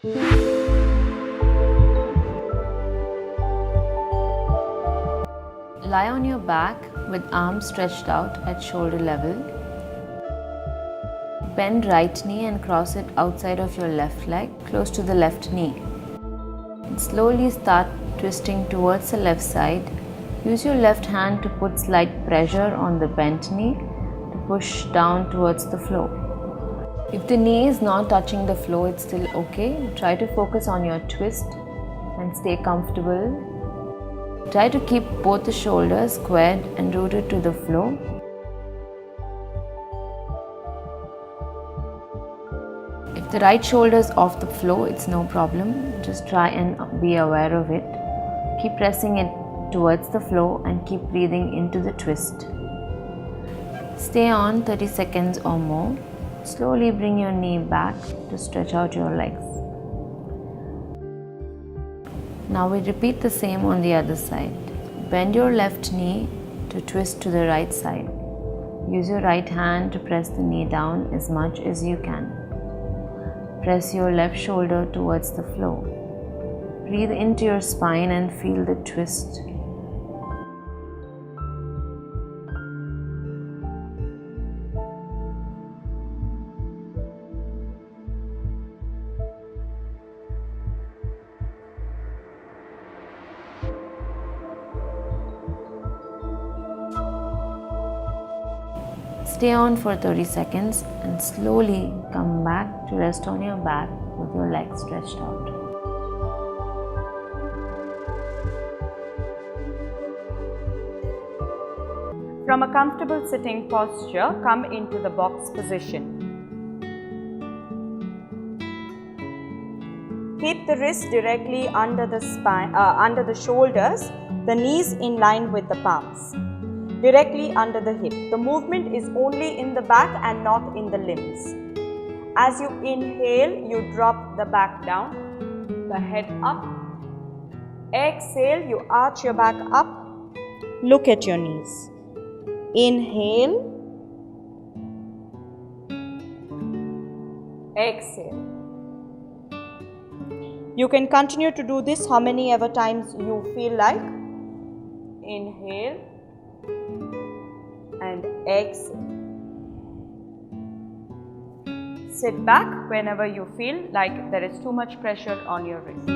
Lie on your back with arms stretched out at shoulder level. Bend right knee and cross it outside of your left leg, close to the left knee. And slowly start twisting towards the left side. Use your left hand to put slight pressure on the bent knee to push down towards the floor. If the knee is not touching the floor, it's still okay. Try to focus on your twist and stay comfortable. Try to keep both the shoulders squared and rooted to the floor. If the right shoulder is off the floor, it's no problem. Just try and be aware of it. Keep pressing it towards the floor and keep breathing into the twist. Stay on 30 seconds or more. Slowly bring your knee back to stretch out your legs. Now we repeat the same on the other side. Bend your left knee to twist to the right side. Use your right hand to press the knee down as much as you can. Press your left shoulder towards the floor. Breathe into your spine and feel the twist. Stay on for 30 seconds and slowly come back to rest on your back with your legs stretched out. From a comfortable sitting posture, come into the box position. Keep the wrists directly under the spine, under the shoulders, the knees in line with the palms. Directly under the hip. The movement is only in the back and not in the limbs. As you inhale, you drop the back down, the head up. Exhale, you arch your back up. Look at your knees. Inhale. Exhale. You can continue to do this how many ever times you feel like. Inhale. And exhale. Sit back whenever you feel like there is too much pressure on your wrist.